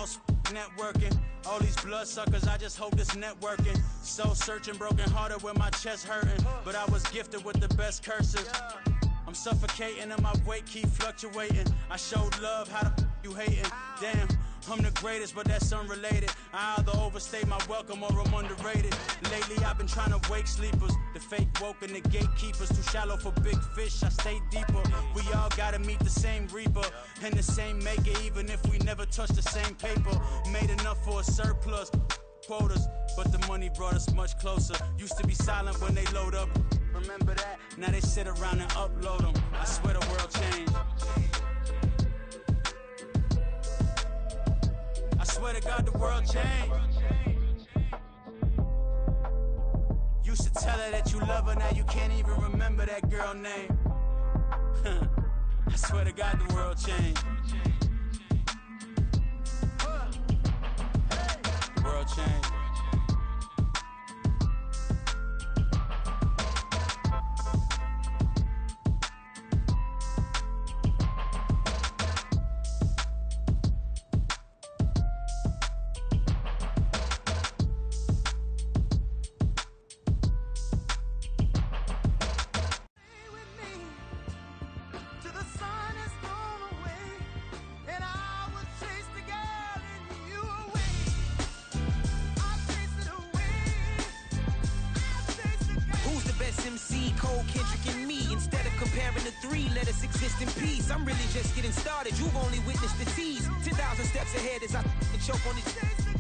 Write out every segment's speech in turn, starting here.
house, networking. All these bloodsuckers, I just hope this networking. Soul searching, broken hearted with my chest hurting. But I was gifted with the best curses. I'm suffocating and my weight keep fluctuating. I showed love, how the you hating? Damn, I'm the greatest, but that's unrelated. I either overstay my welcome or I'm underrated. Lately I've been trying to wake sleepers. The fake woke and the gatekeepers. Too shallow for big fish, I stay deeper. We all gotta meet the same reaper and the same maker, even if we never touch the same paper. Made enough for a surplus quotas, but the money brought us much closer. Used to be silent when they load up. Remember that? Now they sit around and upload them. I swear the world changed. I swear to God the world changed. Used to tell her that you love her, now you can't even remember that girl name. I swear to God the world changed. The world changed. Let us exist in peace. I'm really just getting started. You've only witnessed the tease. 10,000 steps ahead as I choke on it.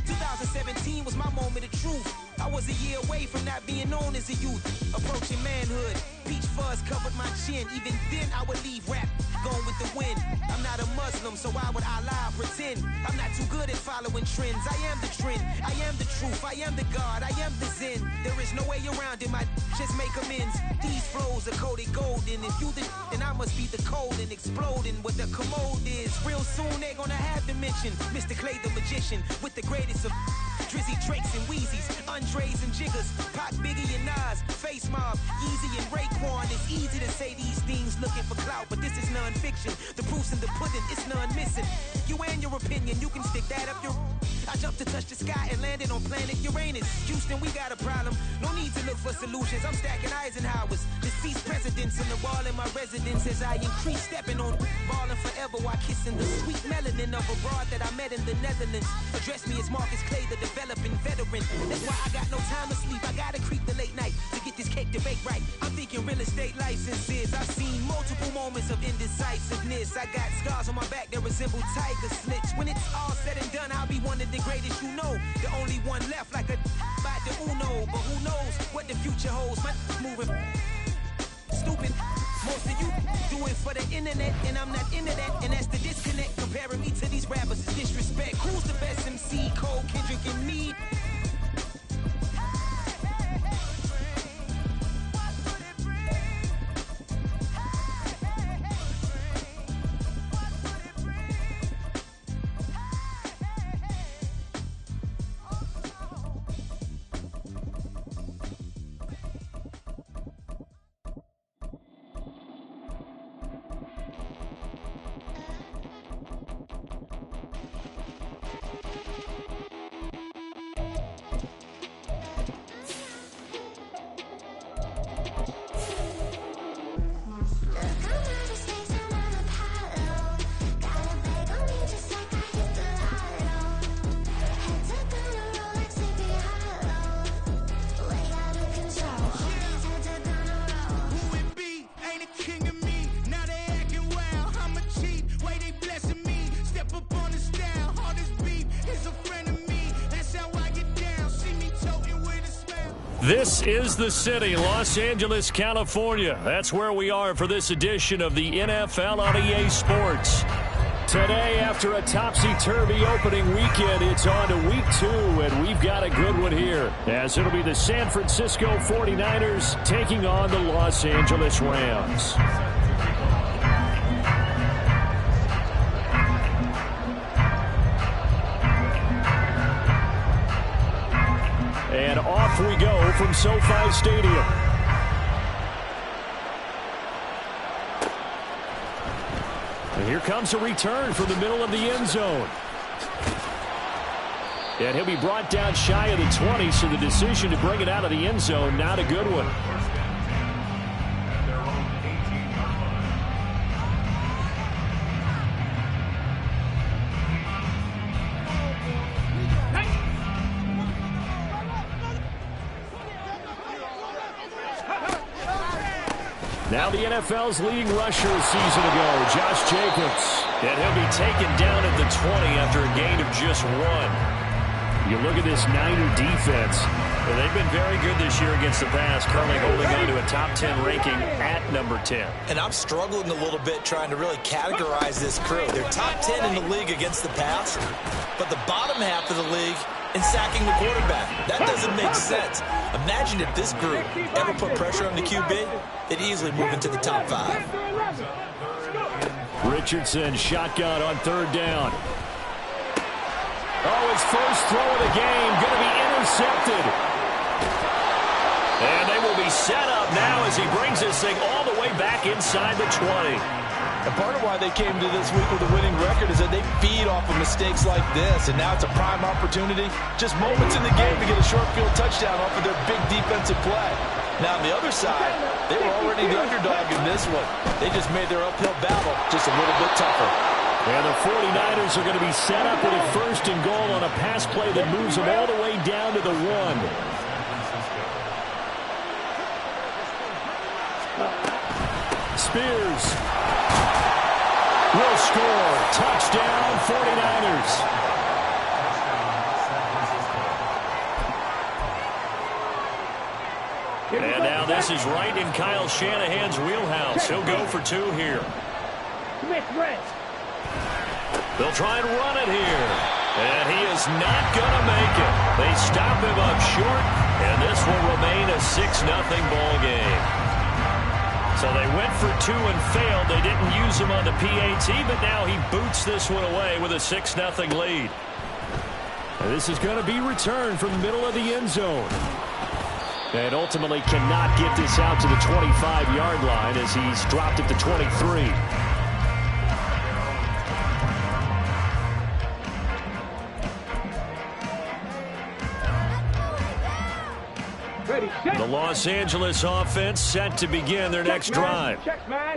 2017 was my moment of truth. I was a year away from not being known as a youth. Approaching manhood. Peach fuzz covered my chin. Even then I would leave rap going with the wind. I'm not a Muslim, so why would I lie or pretend? I'm not too good at following trends. I am the trend. I am the truth. I am the God. I am the Zen. There is no way around it. My just make amends. These flows are coated golden. If you then I must be the cold and exploding what the commode is. Real soon they're gonna have to mention Mr. Clay the magician with the greatest of Drizzy, Drakes, and Wheezies, Andres and Jiggers, Pac, Biggie, and Nas, Face Mob, Yeezy, and Raekwon. It's easy to say these things looking for clout, but this is non-fiction. The proof's in the pudding, it's none missing. You and your opinion, you can stick that up your... I jumped to touch the sky and landed on planet Uranus. Houston, we got a problem. No need to look for solutions. I'm stacking Eisenhowers. Deceased presidents in the wall in my residence as I increase stepping on ballin' forever while kissing the sweet melanin of a broad that I met in the Netherlands. Address me as Marcus Clay, the developing veteran. That's why I got no time to sleep. I gotta creep the late night to get this cake to bake right. I'm thinking real estate licenses. I've seen multiple moments of indecisiveness. I got scars on my back that resemble tiger slits. When it's all said and done, I'll be one of the greatest, you know. The only one left like a by the Uno. But who knows what the future holds? My moving stupid. Most of you do it for the internet, and I'm not into that. And that's the disconnect. Comparing me to these rappers is disrespect. Who's the best MC? Cole, Kendrick, and me? This is the city, Los Angeles, California. That's where we are for this edition of the NFL on EA Sports. Today, after a topsy-turvy opening weekend, it's on to week 2, and we've got a good one here, as it'll be the San Francisco 49ers taking on the Los Angeles Rams. And off we go from SoFi Stadium. And here comes a return from the middle of the end zone. And he'll be brought down shy of the 20, so the decision to bring it out of the end zone, not a good one. Now the NFL's leading rusher a season ago, Josh Jacobs. And he'll be taken down at the 20 after a gain of just 1. You look at this Niner defense. Well, they've been very good this year against the pass, currently holding on to a top 10 ranking at number 10. And I'm struggling a little bit trying to really categorize this crew. They're top 10 in the league against the pass, but the bottom half of the league in sacking the quarterback. That doesn't make sense. Imagine if this group ever put pressure on the QB, they'd easily move into the top 5. Richardson shotgun on 3rd down. Oh, his first throw of the game going to be intercepted. And they will be set up now as he brings this thing all the way back inside the 20. And part of why they came to this week with a winning record is that they feed off of mistakes like this. And now it's a prime opportunity, just moments in the game to get a short field touchdown off of their big defensive play. Now on the other side, they were already the underdog in this one. They just made their uphill battle just a little bit tougher. And the 49ers are going to be set up with a 1st and goal on a pass play that moves them all the way down to the 1. Spears will score. Touchdown, 49ers. And now this is right in Kyle Shanahan's wheelhouse. He'll go for 2 here. They'll try and run it here. And he is not going to make it. They stop him up short, and this will remain a 6-0 ball game. So they went for 2 and failed. They didn't use him on the PAT, but now he boots this one away with a 6-0 lead. And this is going to be returned from the middle of the end zone. And ultimately cannot get this out to the 25-yard line as he's dropped at the 23. The Los Angeles offense set to begin their next drive.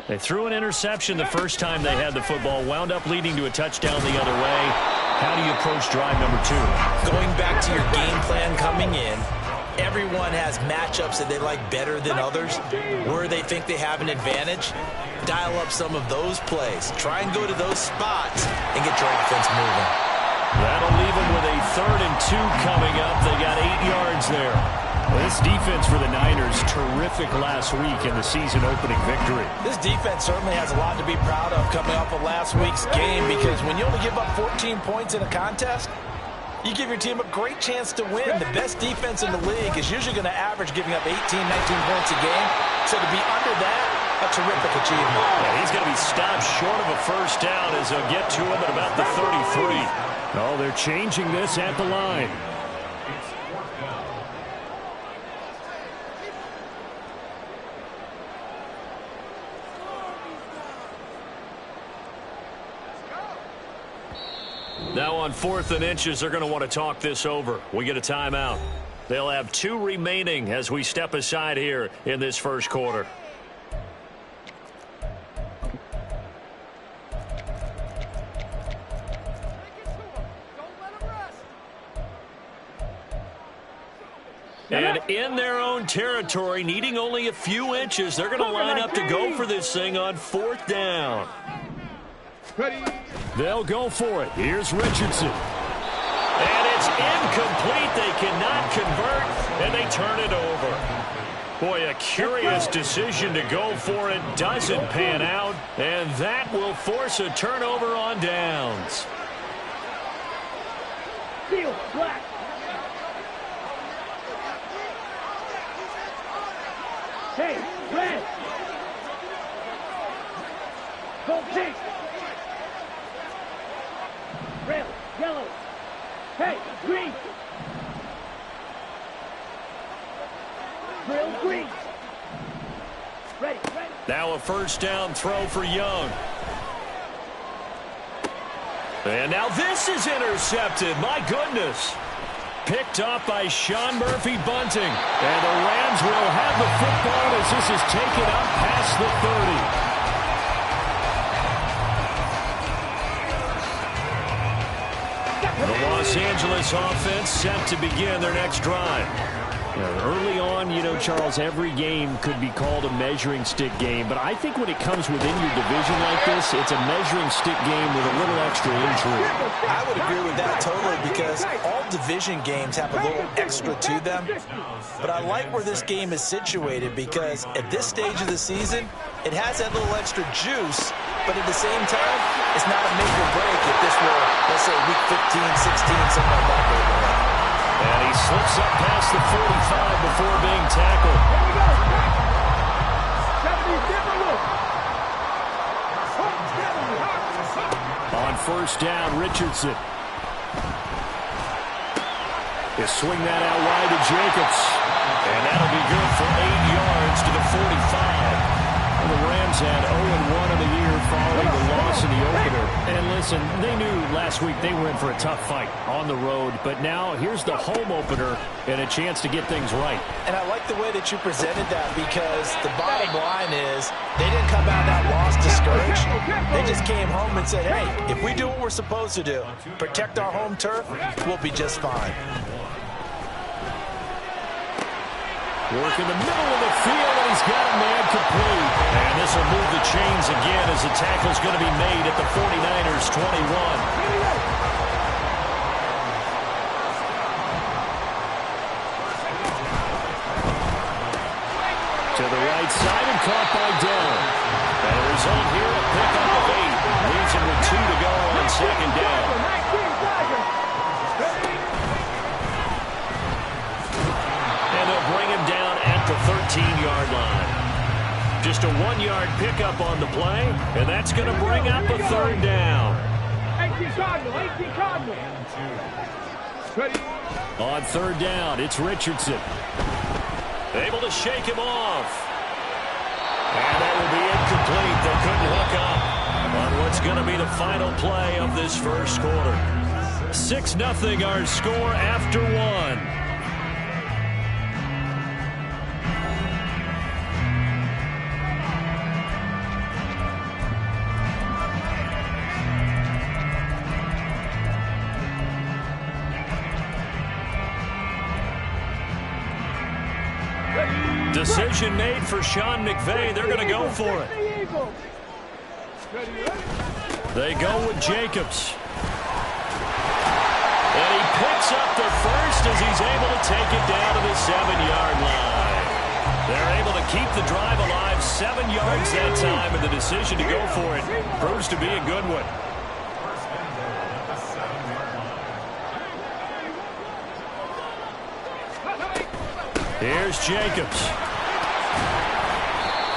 They threw an interception the first time they had the football, wound up leading to a touchdown the other way. How do you approach drive number 2? Going back to your game plan coming in, everyone has matchups that they like better than others, where they think they have an advantage. Dial up some of those plays. Try and go to those spots and get your offense moving. That'll leave them with a 3rd and 2 coming up. They got 8 yards there. This defense for the Niners, terrific last week in the season-opening victory. This defense certainly has a lot to be proud of coming off of last week's game, because when you only give up 14 points in a contest, you give your team a great chance to win. The best defense in the league is usually going to average giving up 18, 19 points a game. So to be under that, a terrific achievement. Yeah, he's going to be stopped short of a 1st down as they'll get to him at about the 33. Oh, they're changing this at the line. Now on 4th and inches, they're going to want to talk this over. We get a timeout. They'll have 2 remaining as we step aside here in this first quarter. And in their own territory, needing only a few inches, they're going to line up to go for this thing on 4th down. They'll go for it. Here's Richardson. And it's incomplete. They cannot convert, and they turn it over. Boy, a curious decision to go for it. Doesn't pan out, and that will force a turnover on downs. Steel, black. Hey, red. Go pink. Red, yellow. Hey, green. Drill green. Ready, ready. Now a 1st down throw for Young. And now this is intercepted. My goodness. picked off by Sean Murphy-Bunting. And the Rams will have the football as this is taken up past the 30. The Los Angeles offense set to begin their next drive. Early on, Charles, every game could be called a measuring stick game. But I think when it comes within your division like this, it's a measuring stick game with a little extra intrigue. I would agree with that totally because all division games have a little extra to them. But I like where this game is situated because at this stage of the season, it has that little extra juice. But at the same time, it's not a make or break if this were, let's say, week 15, 16, something like that. And he slips up past the 45 before being tackled. On first down, Richardson. He'll swing that out wide to Jacobs. And that'll be good for 8 yards to the 45. The Rams had 0-1 in the year following the loss in the opener. And listen, they knew last week they were in for a tough fight on the road. But now here's the home opener and a chance to get things right. And I like the way that you presented that because the bottom line is they didn't come out of that loss discouraged. They just came home and said, hey, if we do what we're supposed to do, protect our home turf, we'll be just fine. Work in the middle of the field, and he's got a man complete. And this will move the chains again as the tackle's going to be made at the 49ers' 21. To the right side and caught by Dillon. And the result here, a pickup of 8. Leaves him with 2 to go on second down. And they'll bring him down at the 13-yard line. Just a 1-yard pickup on the play, and that's going to bring up a third down. On third down, it's Richardson. Able to shake him off. And that will be incomplete. They couldn't hook up on what's going to be the final play of this first quarter. 6-0 our score after 1. Decision made for Sean McVay. They're going to go for it. They go with Jacobs. And he picks up the first as he's able to take it down to the 7-yard line. They're able to keep the drive alive 7 yards that time, and the decision to go for it proves to be a good one. Here's Jacobs.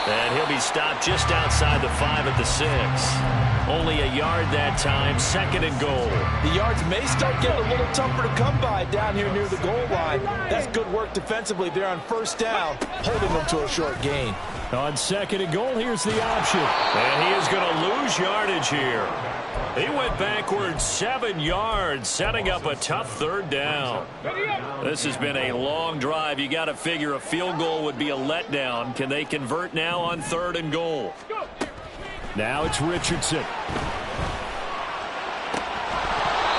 And he'll be stopped just outside the 5 at the 6. Only a yard that time, 2nd and goal. The yards may start getting a little tougher to come by down here near the goal line. That's good work defensively there on first down, holding them to a short gain. On 2nd and goal, here's the option. And he is going to lose yardage here. He went backwards 7 yards, setting up a tough third down. This has been a long drive. You got to figure a field goal would be a letdown. Can they convert now on 3rd and goal? Now it's Richardson.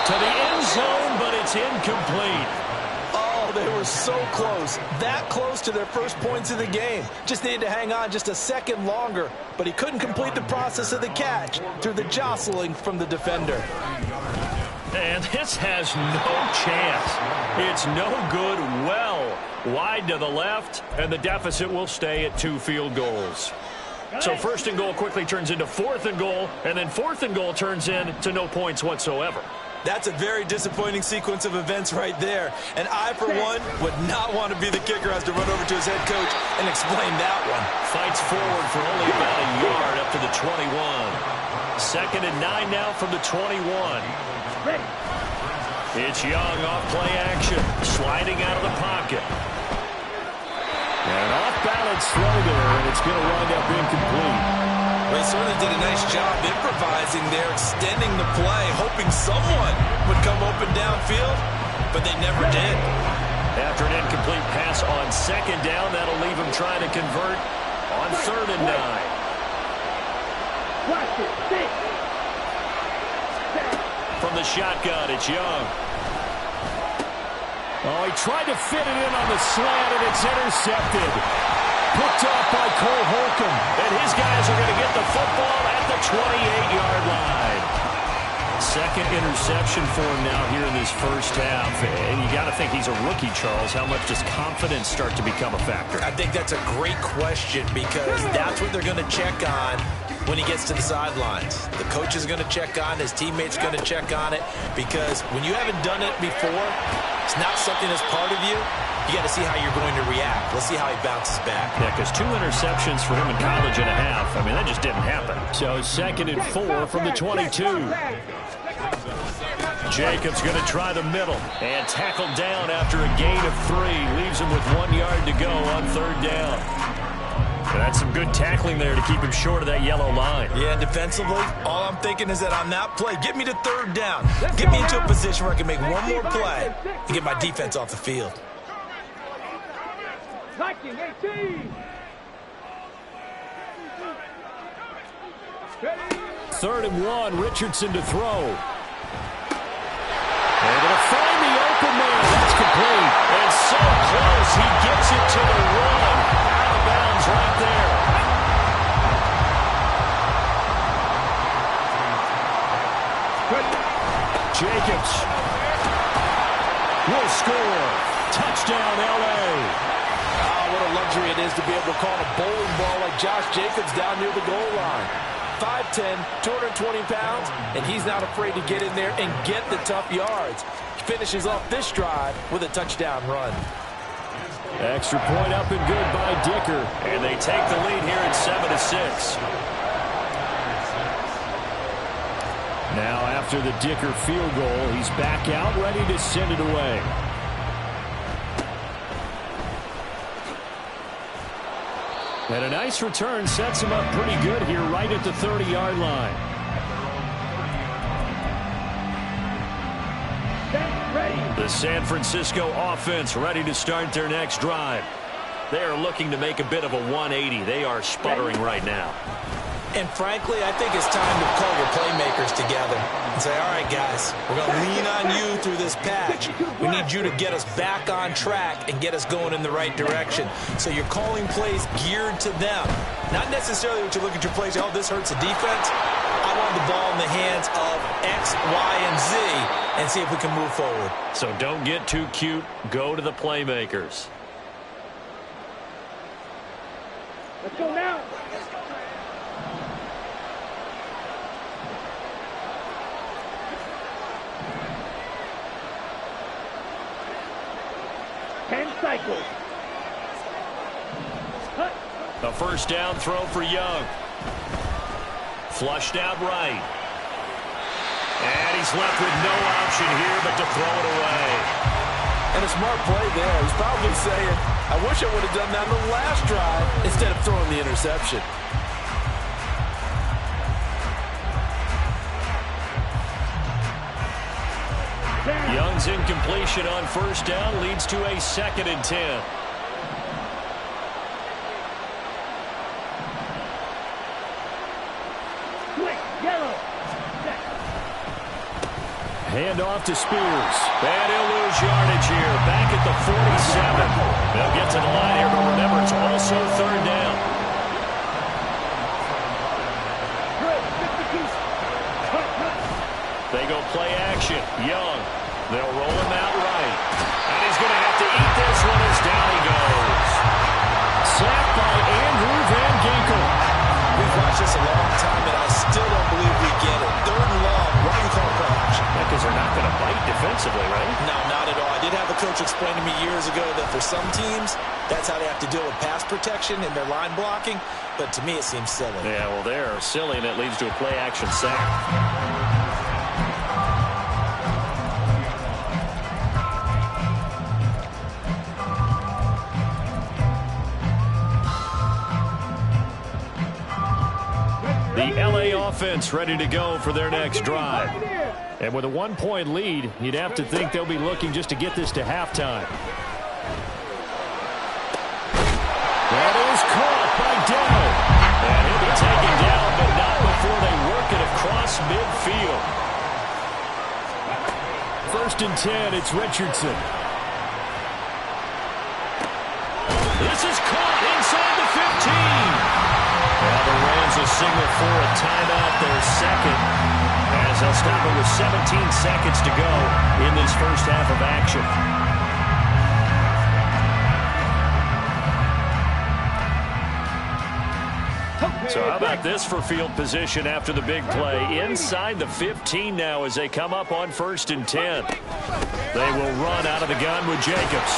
To the end zone, but it's incomplete. Oh, they were so close. That close to their first points of the game. Just needed to hang on just a second longer, but he couldn't complete the process of the catch through the jostling from the defender. And this has no chance. It's no good. Well wide to the left, and the deficit will stay at 2 field goals. So 1st and goal quickly turns into 4th and goal, and then 4th and goal turns into no points whatsoever. That's a very disappointing sequence of events right there. And I, for one, would not want to be the kicker who has to run over to his head coach and explain that one. Fights forward for only about a yard up to the 21. 2nd and 9 now from the 21. It's Young off play action, sliding out of the pocket. And off-balance throw there, and it's going to wind up incomplete. They certainly did a nice job improvising there, extending the play, hoping someone would come open downfield. but they never did. After an incomplete pass on second down, that'll leave him trying to convert on 3rd and 9. From the shotgun, it's Young. Oh, he tried to fit it in on the slant, and it's intercepted. Picked off by Cole Holcomb, and his guys are going to get the football at the 28-yard line. Second interception for him now here in this first half. And you got to think he's a rookie, Charles. How much does confidence start to become a factor? I think that's a great question because that's what they're going to check on when he gets to the sidelines. The coach is going to check on, his teammates are going to check on it, because when you haven't done it before, it's not something that's part of you. You got to see how you're going to react. Let's see how he bounces back. Yeah, because 2 interceptions for him in college and a half. I mean, that just didn't happen. So 2nd and 4 from the 22. Jacobs going to try the middle and tackled down after a gain of 3. Leaves him with 1 yard to go on 3rd down. And that's some good tackling there to keep him short of that yellow line. Yeah, defensively, all I'm thinking is that on that play, get me to 3rd down. Get me into a position where I can make one more play and get my defense off the field. 3rd and 1, Richardson to throw. Able to find the open man. That's complete. And so close, he gets it to the 1. Out of bounds right there. Jacobs will score. Touchdown, L.A. What a luxury it is to be able to call a bowling ball like Josh Jacobs down near the goal line. 5'10", 220 pounds, and he's not afraid to get in there and get the tough yards. He finishes off this drive with a touchdown run. Extra point up and good by Dicker, and they take the lead here at 7-6. Now after the Dicker field goal, he's back out ready to send it away. And a nice return sets him up pretty good here right at the 30-yard line. The San Francisco offense ready to start their next drive. They are looking to make a bit of a 180. They are sputtering right now. And frankly, I think it's time to call your playmakers together and say, all right, guys, we're going to lean on you through this patch. We need you to get us back on track and get us going in the right direction. So you're calling plays geared to them. Not necessarily what you look at your plays, oh, this hurts the defense. I want the ball in the hands of X, Y, and Z and see if we can move forward. So don't get too cute. Go to the playmakers. Let's go now. Cycles. A first down throw for Young. Flushed out right. And he's left with no option here but to throw it away. And a smart play there. He's probably saying, I wish I would have done that on the last drive instead of throwing the interception. Young's incompletion on first down leads to a 2nd and 10. Hand off to Spears. And he'll lose yardage here. Back at the 47. They'll get to the line here, but remember, it's also 3rd down. They go play action. Young. They'll roll him out right. And he's going to have to eat this one as down he goes. Sacked by Andrew Van Ginkel. We've watched this a long time, and I still don't believe we get it. 3rd and long. Why do you call play action? Because they're not going to bite defensively, right? No, not at all. I did have a coach explain to me years ago that for some teams, that's how they have to deal with pass protection and their line blocking. But to me, it seems silly. Yeah, well, they're silly, and it leads to a play action sack. The LA offense ready to go for their next drive. And with a 1-point lead, you'd have to think they'll be looking just to get this to halftime. That is caught by Dell. And he'll be taken down, but not before they work it across midfield. 1st and 10, it's Richardson. This is caught inside the 15. Now the Rams will signal for a timeout, their second, as they'll stop it with 17 seconds to go in this first half of action. So how about this for field position after the big play? Inside the 15 now as they come up on 1st and 10. They will run out of the gun with Jacobs.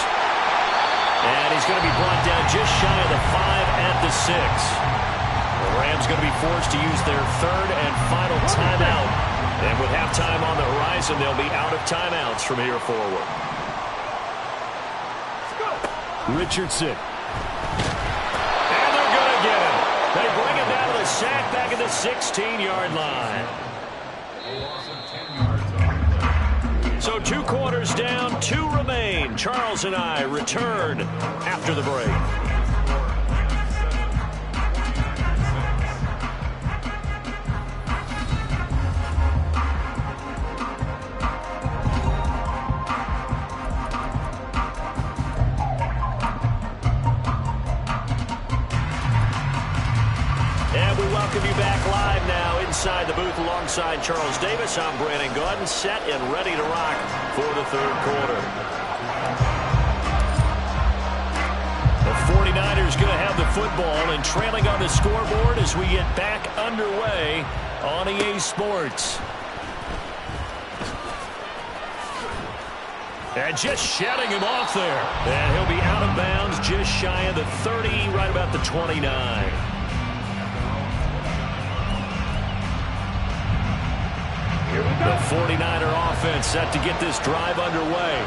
And he's going to be brought down just shy of the 5 at the 6. The Rams going to be forced to use their 3rd and final timeout. And with halftime on the horizon, they'll be out of timeouts from here forward. Richardson. And they're going to get him. They bring him down to the sack back at the 16-yard line. So 2 quarters down, 2 remain. Charles and I return after the break. Welcome you back live now inside the booth alongside Charles Davis. I'm Brandon Gaudin, set and ready to rock for the 3rd quarter. The 49ers going to have the football and trailing on the scoreboard as we get back underway on EA Sports. And just shutting him off there. And he'll be out of bounds just shy of the 30, right about the 29. The 49er offense set to get this drive underway.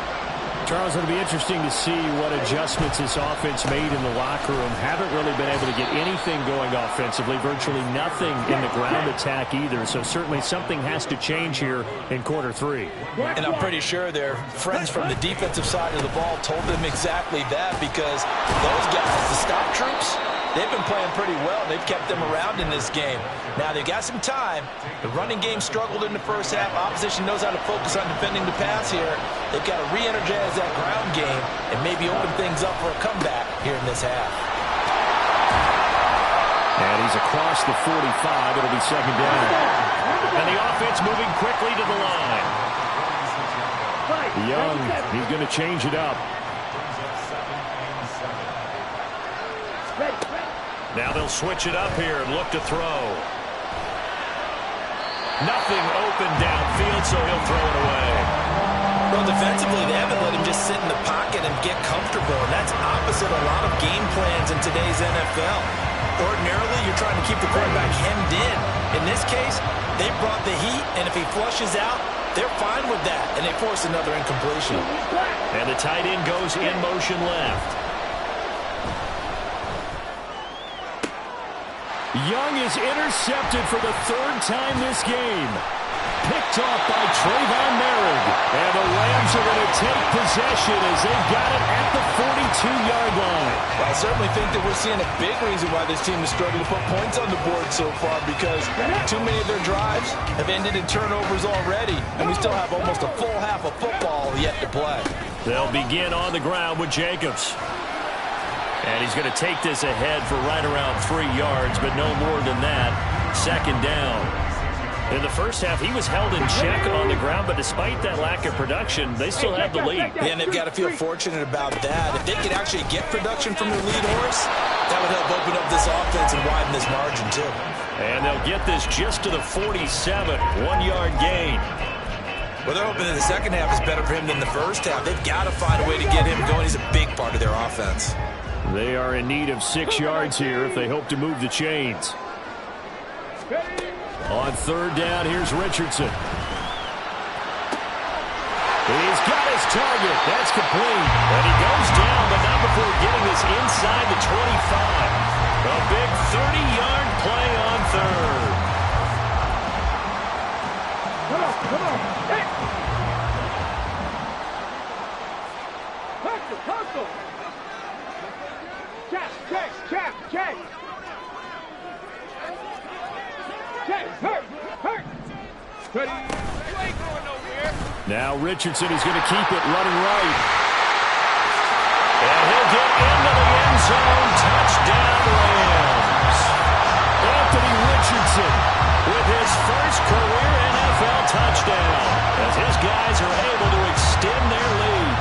Charles, it'll be interesting to see what adjustments this offense made in the locker room. Haven't really been able to get anything going offensively, virtually nothing in the ground attack either. So certainly something has to change here in quarter 3. And I'm pretty sure their friends from the defensive side of the ball told them exactly that, because those guys, the stop troops, they've been playing pretty well. They've kept them around in this game. Now, they've got some time. The running game struggled in the first half. Opposition knows how to focus on defending the pass here. They've got to re-energize that ground game and maybe open things up for a comeback here in this half. And he's across the 45. It'll be 2nd down. And the offense moving quickly to the line. Young, he's going to change it up. Now they'll switch it up here and look to throw. Nothing open downfield, so he'll throw it away. Well, defensively, they haven't let him just sit in the pocket and get comfortable, and that's opposite a lot of game plans in today's NFL. Ordinarily, you're trying to keep the quarterback hemmed in. In this case, they brought the heat, and if he flushes out, they're fine with that, and they force another incompletion. And the tight end goes in motion left. Young is intercepted for the 3rd time this game. Picked off by Trayvon Merrick. And the Rams are going to take possession as they've got it at the 42-yard line. Well, I certainly think that we're seeing a big reason why this team is struggling to put points on the board so far, because too many of their drives have ended in turnovers already, and we still have almost a full half of football yet to play. They'll begin on the ground with Jacobs. And he's going to take this ahead for right around 3 yards, but no more than that. 2nd down. In the first half, he was held in check on the ground, but despite that lack of production, they still have the lead. Yeah, and they've got to feel fortunate about that. If they could actually get production from their lead horse, that would help open up this offense and widen this margin, too. And they'll get this just to the 47, 1-yard gain. Well, they're hoping that the second half is better for him than the first half. They've got to find a way to get him going. He's a big part of their offense. They are in need of 6 yards here if they hope to move the chains. On 3rd down, here's Richardson. He's got his target. That's complete. And he goes down, but not before getting this inside the 25. A big 30-yard play on 3rd. Come on. Hey. Hustle. Check. Hurt. Ready. You ain't going nowhere. Now Richardson is going to keep it running right. And he'll get into the end zone. Touchdown, Rams. Anthony Richardson with his first career NFL touchdown as his guys are able to extend their lead.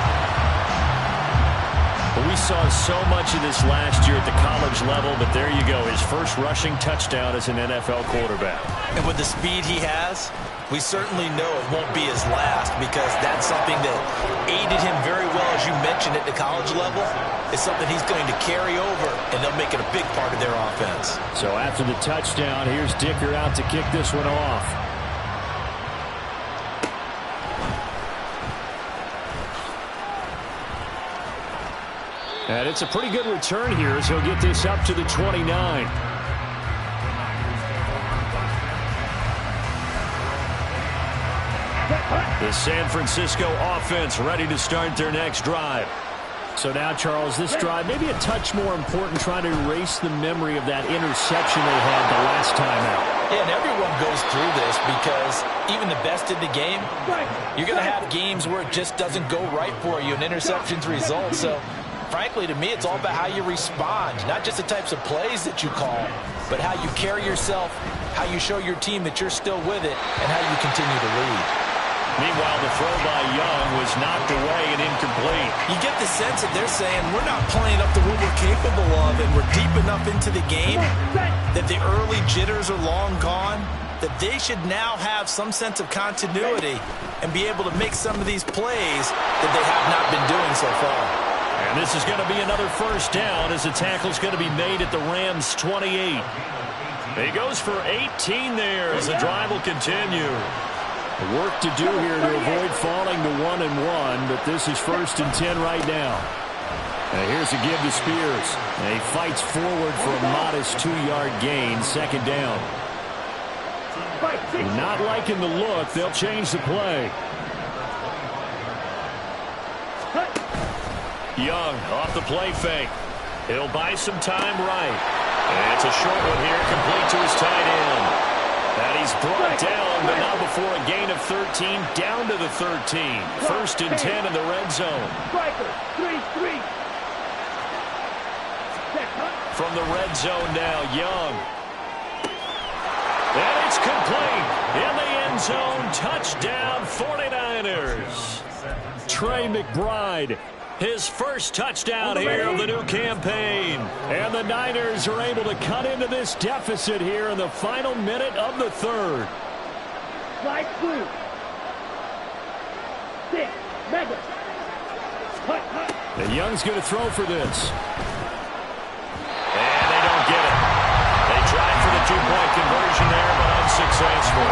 Well, we saw so much of this last year at the college level, but there you go, his first rushing touchdown as an NFL quarterback. And with the speed he has, we certainly know it won't be his last, because that's something that aided him very well, as you mentioned, at the college level. It's something he's going to carry over, and they'll make it a big part of their offense. So after the touchdown, here's Dicker out to kick this one off. And it's a pretty good return here as he'll get this up to the 29. The San Francisco offense ready to start their next drive. So now, Charles, this drive maybe a touch more important, trying to erase the memory of that interception they had the last time out. Yeah, and everyone goes through this, because even the best in the game, you're going to have games where it just doesn't go right for you, and interceptions result. So frankly, to me, it's all about how you respond, not just the types of plays that you call, but how you carry yourself, how you show your team that you're still with it, and how you continue to lead. Meanwhile, the throw by Young was knocked away and incomplete. You get the sense that they're saying, we're not playing up to what we're capable of, and we're deep enough into the game that the early jitters are long gone, that they should now have some sense of continuity and be able to make some of these plays that they have not been doing so far. And this is going to be another first down, as the tackle's going to be made at the Rams' 28. He goes for 18 there as the drive will continue. Work to do here to avoid falling to 1-1, but this is 1st and 10 right now. And here's a give to Spears. And he fights forward for a modest 2-yard gain, 2nd down. Not liking the look. They'll change the play. Young off the play fake. He'll buy some time right. And it's a short one here, complete to his tight end. And he's brought down, but not before a gain of 13, down to the 13. 1st and 10 in the red zone. From the red zone now, Young. And it's complete. In the end zone, touchdown 49ers. Trey McBride. His first touchdown here of the new campaign. And the Niners are able to cut into this deficit here in the final minute of the 3rd. Slide through. 6. Mega. And Young's going to throw for this. And they don't get it. They tried for the 2-point conversion there, but unsuccessful.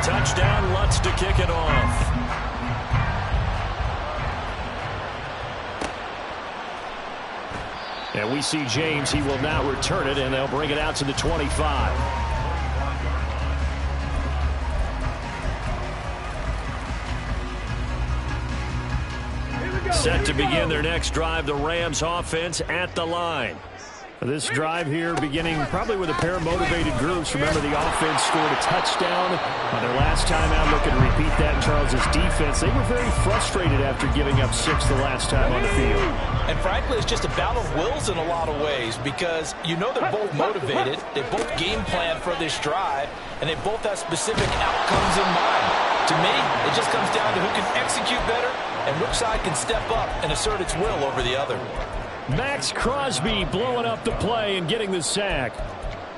Touchdown, Lutz to kick it off. And we see James. He will now return it, and they'll bring it out to the 25. Set to begin their next drive, the Rams offense at the line. This drive here beginning probably with a pair of motivated groups. Remember, the offense scored a touchdown on their last time out. Looking to repeat that in Charles's defense. They were very frustrated after giving up 6 the last time on the field. And frankly, it's just a battle of wills in a lot of ways, because you know they're both motivated. They both game plan for this drive, and they both have specific outcomes in mind. To me, it just comes down to who can execute better and which side can step up and assert its will over the other. Max Crosby blowing up the play and getting the sack.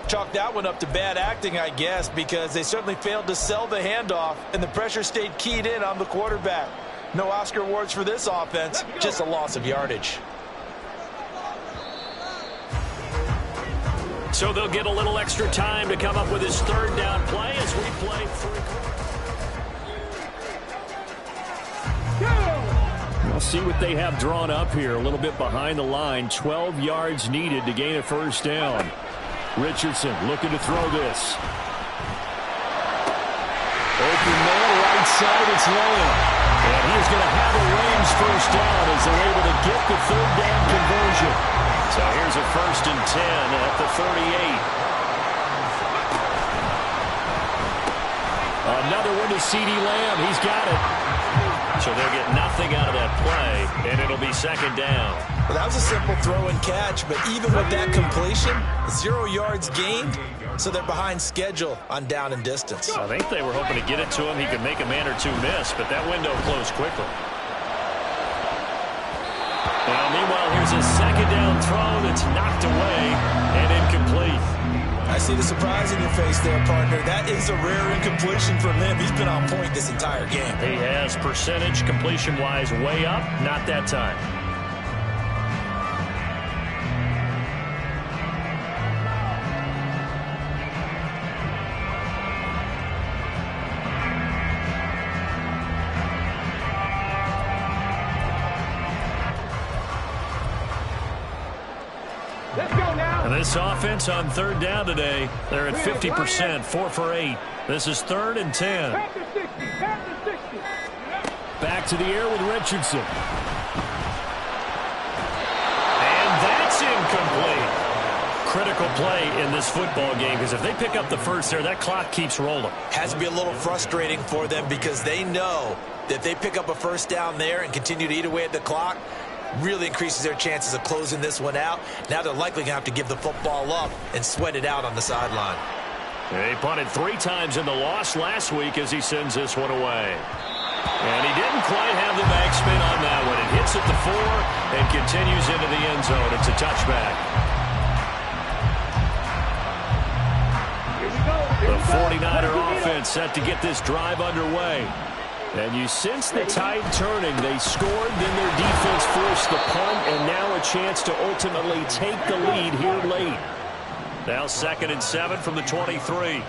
Chalk that one up to bad acting, I guess, because they certainly failed to sell the handoff, and the pressure stayed keyed in on the quarterback. No Oscar awards for this offense, just a loss of yardage. So they'll get a little extra time to come up with his 3rd down play as we play 3 quarters. We'll see what they have drawn up here. A little bit behind the line. 12 yards needed to gain a first down. Richardson looking to throw this. Open man, right side, it's Lamb. And he's going to have a Rams first down as they're able to get the third down conversion. So here's a 1st and 10 at the 38. Another one to CeeDee Lamb. He's got it. So they'll get nothing out of that play, and it'll be 2nd down. Well, that was a simple throw and catch, but even with that completion, 0 yards gained, so they're behind schedule on down and distance. I think they were hoping to get it to him. He could make a man or two miss, but that window closed quickly. Now, meanwhile, here's a 2nd down throw that's knocked away and incomplete. I see the surprise in your face there, partner. That is a rare incompletion from him. He's been on point this entire game. He has percentage completion-wise way up. Not that time. And this offense on 3rd down today, they're at 50%, 4 for 8. This is 3rd and 10. Back to the air with Richardson. And that's incomplete. Critical play in this football game, because if they pick up the first there, that clock keeps rolling. Has to be a little frustrating for them because they know that if they pick up a first down there and continue to eat away at the clock, really increases their chances of closing this one out. Now they're likely going to have to give the football up and sweat it out on the sideline. He punted 3 times in the loss last week as he sends this one away. And he didn't quite have the backspin on that one. It hits at the 4 and continues into the end zone. It's a touchback. The 49er offense set to get this drive underway. And you sense the tide turning. They scored, then their defense forced the punt, and now a chance to ultimately take the lead here late. Now 2nd and 7 from the 23.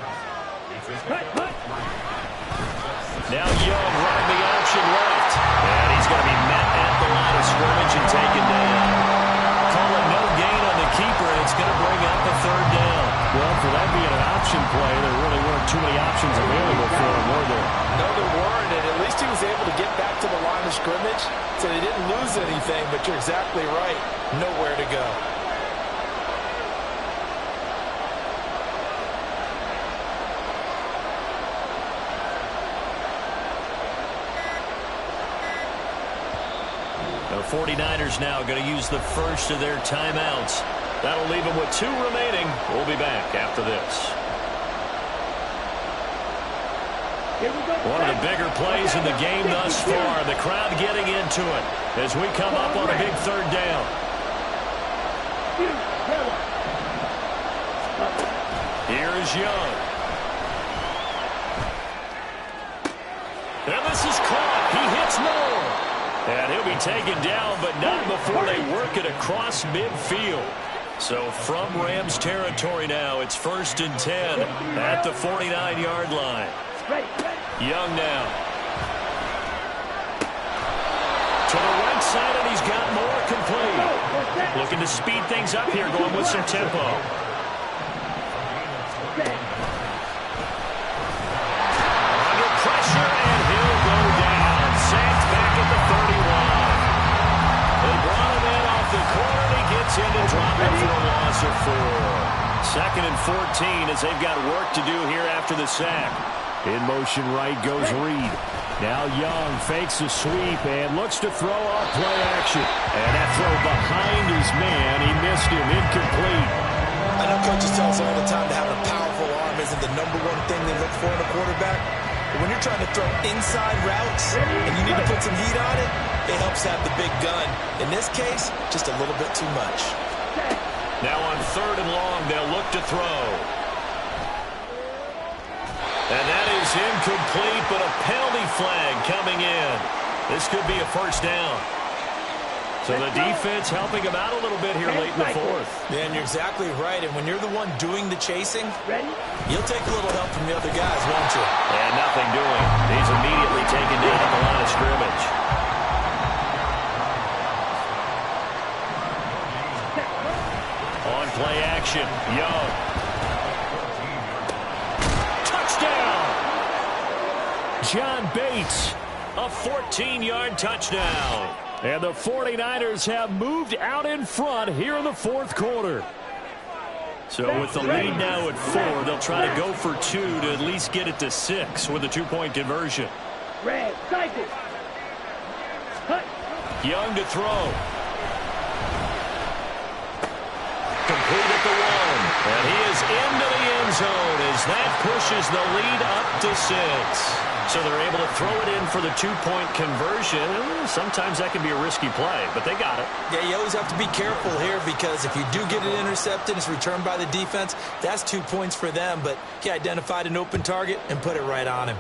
Now Young running the option left. And he's going to be met at the line of scrimmage and taken down. Call it no gain on the keeper, and it's going to bring up a 3rd down. Well, for that being an option play, there really weren't too many options available for him, were there? No, there weren't, and at least he was able to get back to the line of scrimmage, so they didn't lose anything, but you're exactly right. Nowhere to go. The 49ers now going to use the first of their timeouts. That'll leave them with 2 remaining. We'll be back after this. One of the bigger plays in the game thus far. The crowd getting into it as we come up on a big 3rd down. Here's Young. And this is caught. He hits Moore. And he'll be taken down, but not before they work it across midfield. So from Rams territory now, it's 1st and 10 at the 49-yard line. Young now. To the right side, and he's got Moore complete. Looking to speed things up here, going with some tempo. Under pressure, and he'll go down. Sacked back at the 31. They brought him in off the corner. He gets in to drop it for a loss of 4. 2nd and 14 as they've got work to do here after the sack. In motion right goes Reed. Now Young fakes a sweep and looks to throw off play action. And that throw behind his man. He missed him. Incomplete. I know coaches tell us all the time that having a powerful arm isn't the #1 thing they look for in a quarterback. But when you're trying to throw inside routes and you need to put some heat on it, it helps have the big gun. In this case, just a little bit too much. Now on 3rd and long, they'll look to throw. And that is incomplete, but a penalty flag coming in. This could be a first down. So the defense helping him out a little bit here late in the 4th. Yeah, and you're exactly right. And when you're the one doing the chasing, you'll take a little help from the other guys, won't you? And nothing doing. He's immediately taken down at the line of scrimmage. Play action. Young. Touchdown! John Bates, a 14-yard touchdown. And the 49ers have moved out in front here in the fourth quarter. So with the lead now at 4, they'll try to go for 2 to at least get it to 6 with a 2-point conversion. Red, cycle. Young to throw. Complete at the 1. And he is into the end zone as that pushes the lead up to 6. So they're able to throw it in for the 2-point conversion. Sometimes that can be a risky play, but they got it. Yeah, you always have to be careful here because if you do get it intercepted, it's returned by the defense, that's 2 points for them. But he identified an open target and put it right on him.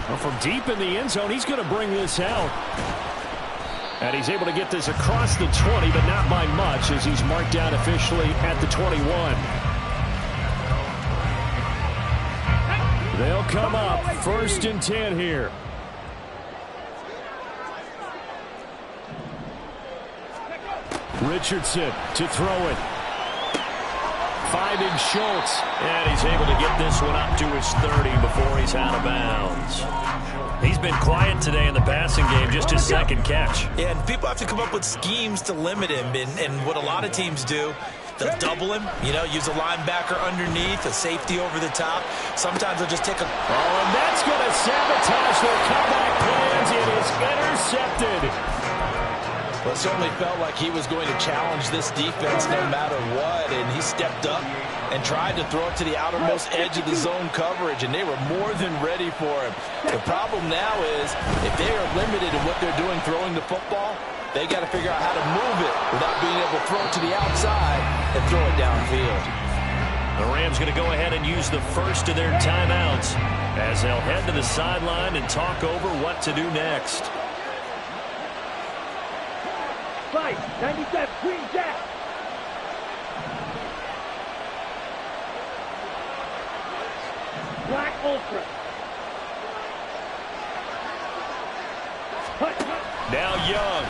Well, from deep in the end zone, he's going to bring this out. And he's able to get this across the 20, but not by much as he's marked down officially at the 21. They'll come up 1st and 10 here. Richardson to throw it. Finding Schultz. And he's able to get this one up to his 30 before he's out of bounds. He's been quiet today in the passing game, just his second catch. Yeah, and people have to come up with schemes to limit him. And what a lot of teams do, they'll double him, use a linebacker underneath, a safety over the top. Sometimes they'll just take a... Oh, and that's going to sabotage their comeback plans. It is intercepted. Well, it certainly felt like he was going to challenge this defense no matter what, and he stepped up and tried to throw it to the outermost edge of the zone coverage, and they were more than ready for him. The problem now is if they are limited in what they're doing throwing the football, they got to figure out how to move it without being able to throw it to the outside and throw it downfield. The Rams going to go ahead and use the first of their timeouts as they'll head to the sideline and talk over what to do next. 97, Queen Jack. Black Ultra. Now Young.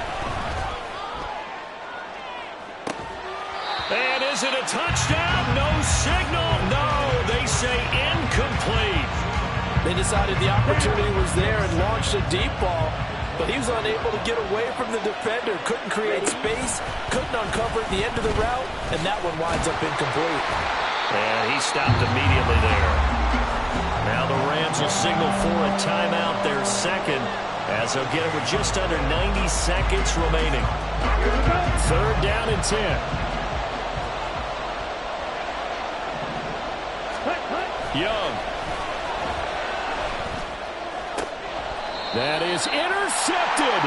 And is it a touchdown? No signal. No, they say incomplete. They decided the opportunity was there and launched a deep ball, but he was unable to get away from the defender, couldn't create space, couldn't uncover at the end of the route, and that one winds up incomplete. And he stopped immediately there. Now the Rams will signal for a timeout, their second, as they'll get it with just under 90 seconds remaining. 3rd down and 10. Young. That is intercepted.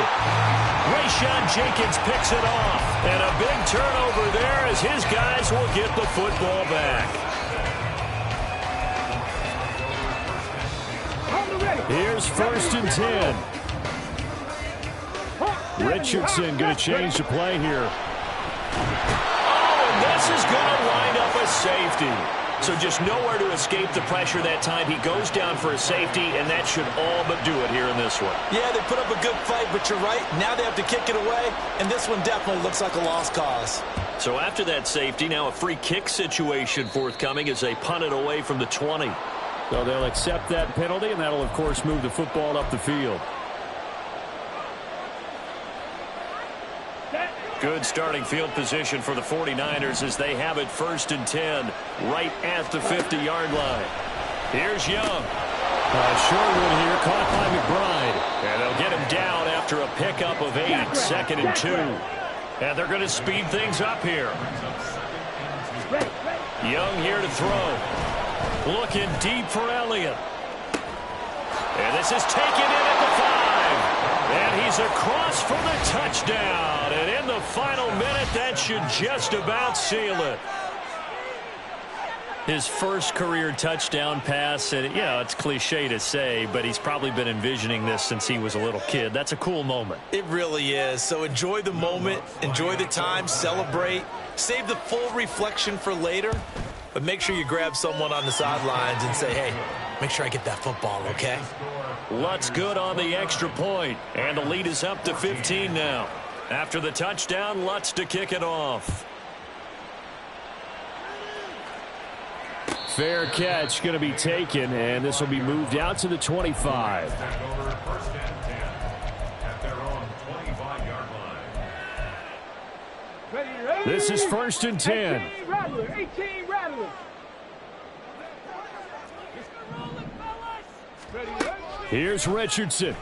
Rayshawn Jenkins picks it off. And a big turnover there as his guys will get the football back. Here's 1st and 10. Richardson going to change the play here. Oh, and this is going to wind up a safety. So just nowhere to escape the pressure that time. He goes down for a safety, and that should all but do it here in this one. Yeah, they put up a good fight, but you're right. Now they have to kick it away, and this one definitely looks like a lost cause. So after that safety, now a free kick situation forthcoming as they punt it away from the 20. So they'll accept that penalty, and that'll, of course, move the football up the field. Good starting field position for the 49ers as they have it 1st and 10 right at the 50-yard line. Here's Young. Sherwood here caught by McBride. And they'll get him down after a pickup of 8, 2nd and 2. And they're going to speed things up here. Young here to throw. Looking deep for Elliott. And this is taken in at the 5. And he's across for the touchdown. And in the final minute, that should just about seal it. His first career touchdown pass, and it's cliche to say, but he's probably been envisioning this since he was a little kid. That's a cool moment. It really is. So enjoy the moment, enjoy the time, celebrate, save the full reflection for later, but make sure you grab someone on the sidelines and say, hey, make sure I get that football, okay? Lutt's good on the extra point, and the lead is up to 15 now. After the touchdown, Lutz to kick it off. Fair catch going to be taken, and this will be moved out to the 25. This is 1st and 10. 18 Rattler. Here's Richardson.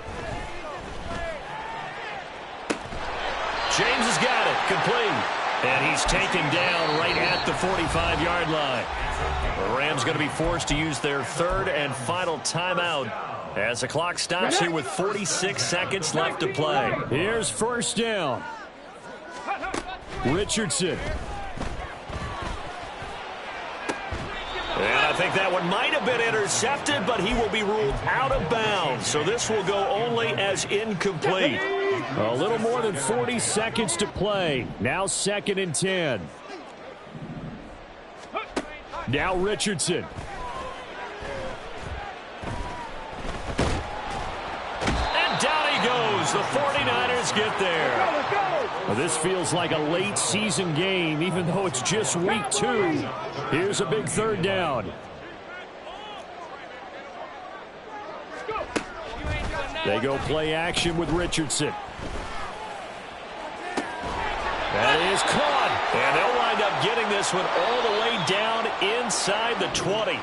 James has got it. Complete. And he's taken down right at the 45-yard line. The Rams going to be forced to use their 3rd and final timeout as the clock stops here with 46 seconds left to play. Here's 1st down. Richardson. And I think that one might have been intercepted, but he will be ruled out of bounds. So this will go only as incomplete. A little more than 40 seconds to play. Now 2nd and 10. Now Richardson. And down he goes. The 49ers get there. Well, this feels like a late season game, even though it's just week 2. Here's a big 3rd down. They go play action with Richardson. That is caught. And they'll wind up getting this one all the way down inside the 20.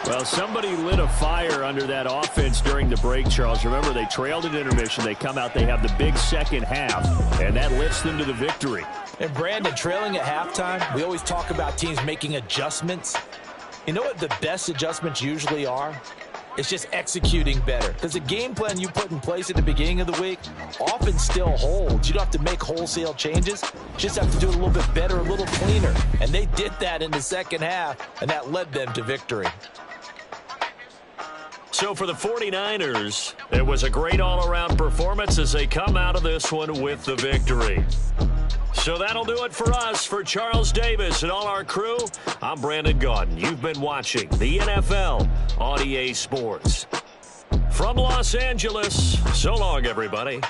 Well, somebody lit a fire under that offense during the break, Charles. Remember, they trailed at intermission. They come out, they have the big second half, and that lifts them to the victory. And, Brandon, trailing at halftime, we always talk about teams making adjustments. You know what the best adjustments usually are? It's just executing better. Because the game plan you put in place at the beginning of the week often still holds. You don't have to make wholesale changes. You just have to do it a little bit better, a little cleaner. And they did that in the second half, and that led them to victory. So for the 49ers, it was a great all-around performance as they come out of this one with the victory. So that'll do it for us. For Charles Davis and all our crew, I'm Brandon Gaudin. You've been watching the NFL on EA Sports. From Los Angeles, so long, everybody.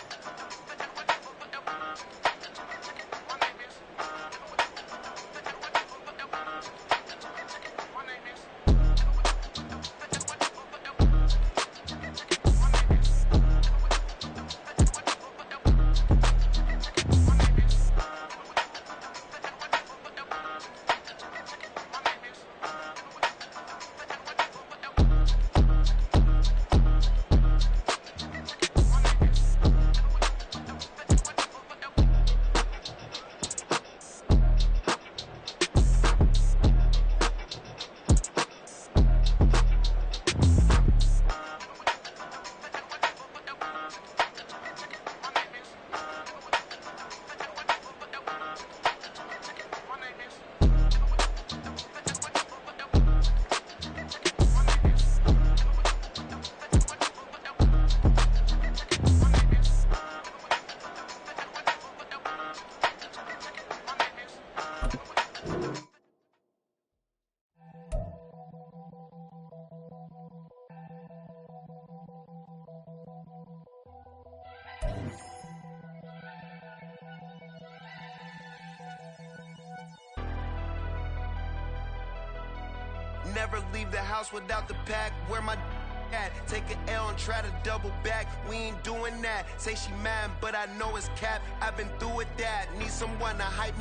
Never leave the house without the pack. Where my at? Take an L and try to double back. We ain't doing that. Say she mad, but I know it's cap. I've been through with that. Need someone to hype me